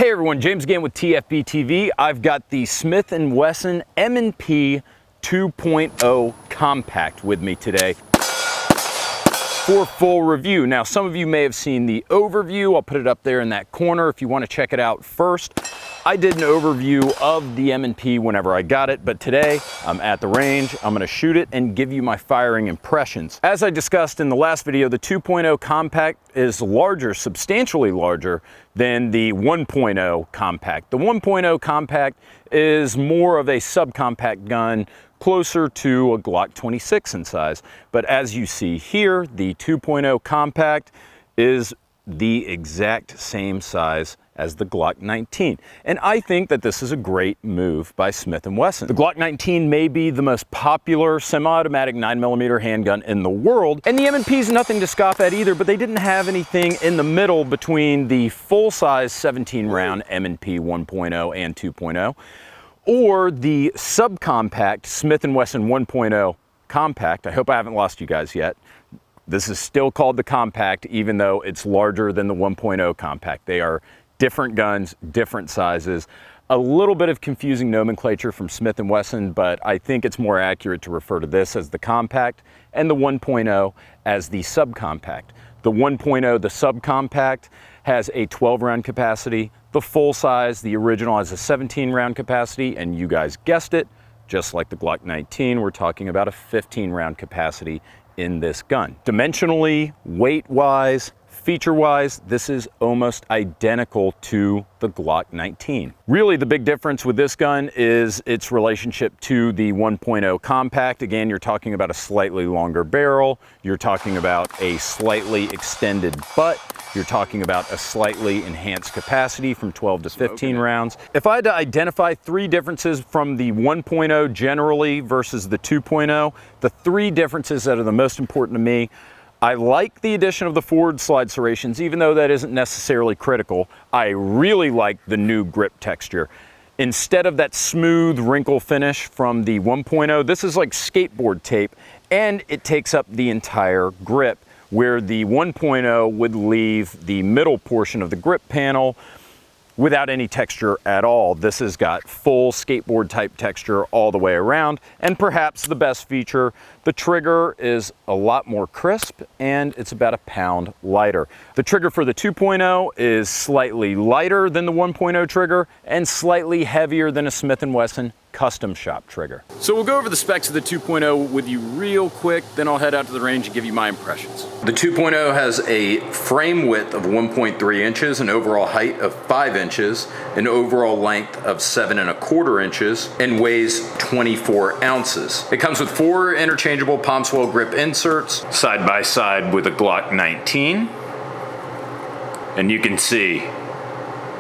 Hey everyone, James again with TFBTV. I've got the Smith & Wesson M&P 2.0 compact with me today for full review. Now, some of you may have seen the overview. I'll put it up there in that corner if you want to check it out first. I did an overview of the M&P whenever I got it, but today I'm at the range. I'm gonna shoot it and give you my firing impressions. As I discussed in the last video, the 2.0 compact is larger, substantially larger than the 1.0 compact. The 1.0 compact is more of a subcompact gun, closer to a Glock 26 in size. But as you see here, the 2.0 compact is the exact same size as the Glock 19. And I think that this is a great move by Smith & Wesson. The Glock 19 may be the most popular semi-automatic 9mm handgun in the world, and the M&P is nothing to scoff at either, but they didn't have anything in the middle between the full-size 17-round M&P 1.0 and 2.0, or the subcompact Smith & Wesson 1.0 compact. I hope I haven't lost you guys yet. This is still called the compact, even though it's larger than the 1.0 compact. They are different guns, different sizes. A little bit of confusing nomenclature from Smith & Wesson, but I think it's more accurate to refer to this as the compact and the 1.0 as the subcompact. The 1.0, the subcompact, has a 12-round capacity. The full size, the original, has a 17-round capacity, and you guys guessed it, just like the Glock 19, we're talking about a 15-round capacity in this gun. Dimensionally, weight-wise, feature-wise, this is almost identical to the Glock 19. Really, the big difference with this gun is its relationship to the 1.0 compact. Again, you're talking about a slightly longer barrel. You're talking about a slightly extended butt. You're talking about a slightly enhanced capacity from 12 to 15 rounds. If I had to identify three differences from the 1.0 generally versus the 2.0, the three differences that are the most important to me: I like the addition of the forward slide serrations, even though that isn't necessarily critical. I really like the new grip texture. Instead of that smooth wrinkle finish from the 1.0, this is like skateboard tape, and it takes up the entire grip, where the 1.0 would leave the middle portion of the grip panel without any texture at all. This has got full skateboard type texture all the way around, and perhaps the best feature, the trigger is a lot more crisp and it's about a pound lighter. The trigger for the 2.0 is slightly lighter than the 1.0 trigger and slightly heavier than a Smith & Wesson custom shop trigger. So we'll go over the specs of the 2.0 with you real quick, then I'll head out to the range and give you my impressions. The 2.0 has a frame width of 1.3 inches, an overall height of 5 inches, an overall length of 7¼ inches, and weighs 24 ounces. It comes with 4 interchangeable palm swell grip inserts, side by side with a Glock 19. And you can see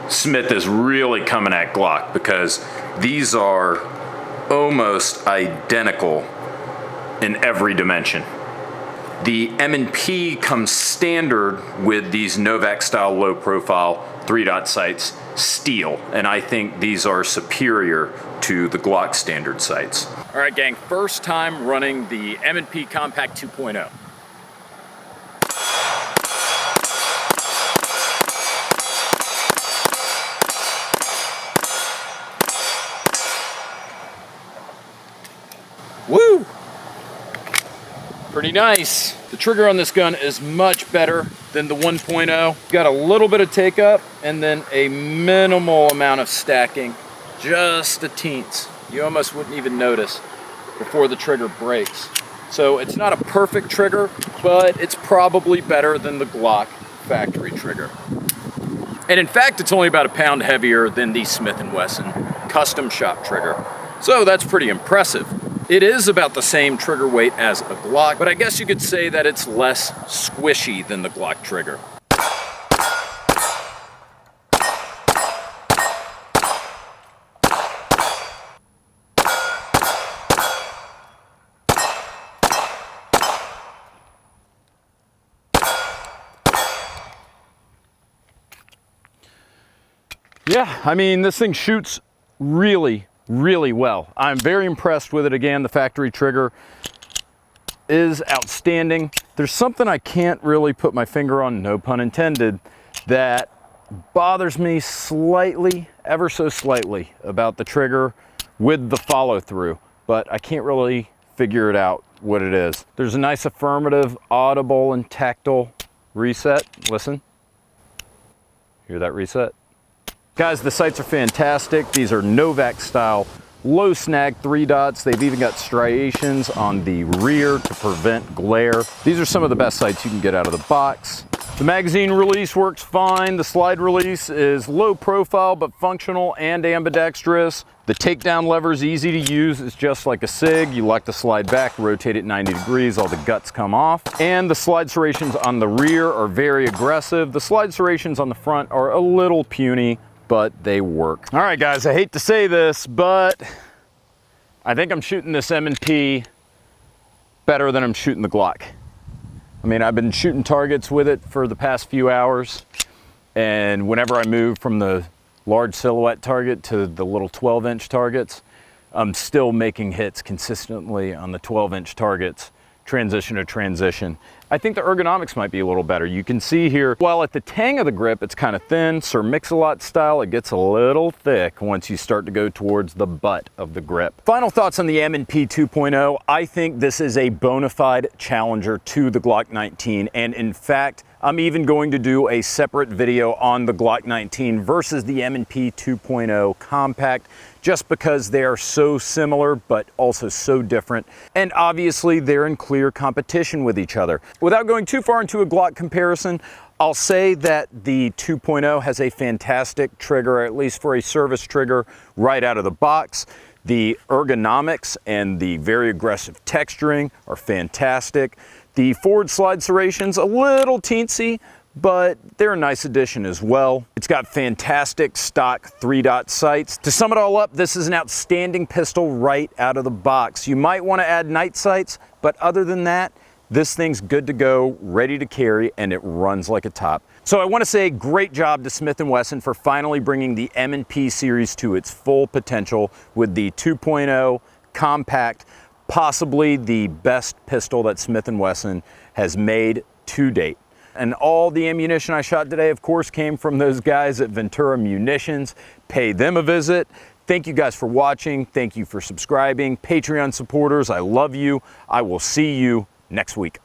Smith is really coming at Glock, because these are almost identical in every dimension. The M&P comes standard with these Novak style low profile 3-dot sights, steel, and I think these are superior to the Glock standard sights. All right, gang, first time running the M&P Compact 2.0. Woo! Pretty nice. The trigger on this gun is much better than the 1.0. Got a little bit of take up and then a minimal amount of stacking, just a teens. You almost wouldn't even notice before the trigger breaks. So it's not a perfect trigger, but it's probably better than the Glock factory trigger. And in fact, it's only about a pound heavier than the Smith & Wesson custom shop trigger. So that's pretty impressive. It is about the same trigger weight as a Glock, but I guess you could say that it's less squishy than the Glock trigger. Yeah, I mean, this thing shoots really well. I'm very impressed with it. Again, the factory trigger is outstanding. There's something I can't really put my finger on, no pun intended, that bothers me slightly, ever so slightly, about the trigger with the follow through, but I can't really figure it out what it is. There's a nice affirmative, audible, and tactile reset. Listen. Hear that reset? Guys, the sights are fantastic. These are Novak style, low snag 3 dots. They've even got striations on the rear to prevent glare. These are some of the best sights you can get out of the box. The magazine release works fine. The slide release is low profile but functional and ambidextrous. The takedown lever is easy to use. It's just like a SIG. You like to slide back, rotate it 90 degrees, all the guts come off. And the slide serrations on the rear are very aggressive. The slide serrations on the front are a little puny, but they work. All right, guys, I hate to say this, but I think I'm shooting this M&P better than I'm shooting the Glock. I mean, I've been shooting targets with it for the past few hours, and whenever I move from the large silhouette target to the little 12-inch targets, I'm still making hits consistently on the 12-inch targets, transition to transition. I think the ergonomics might be a little better. You can see here, while at the tang of the grip, it's kind of thin, Sir Mix-a-Lot style, it gets a little thick once you start to go towards the butt of the grip. Final thoughts on the M&P 2.0. I think this is a bona fide challenger to the Glock 19, and in fact, I'm even going to do a separate video on the Glock 19 versus the M&P 2.0 compact, just because they are so similar but also so different, and obviously they're in clear competition with each other. Without going too far into a Glock comparison, I'll say that the 2.0 has a fantastic trigger, at least for a service trigger, right out of the box. The ergonomics and the very aggressive texturing are fantastic. The forward slide serrations, a little teensy, but they're a nice addition as well. It's got fantastic stock 3-dot sights. To sum it all up, this is an outstanding pistol right out of the box. You might want to add night sights, but other than that, this thing's good to go, ready to carry, and it runs like a top. So I want to say great job to Smith & Wesson for finally bringing the M&P series to its full potential with the 2.0 compact, possibly the best pistol that Smith & Wesson has made to date. And all the ammunition I shot today, of course, came from those guys at Ventura Munitions. Pay them a visit. Thank you guys for watching. Thank you for subscribing. Patreon supporters, I love you. I will see you next week.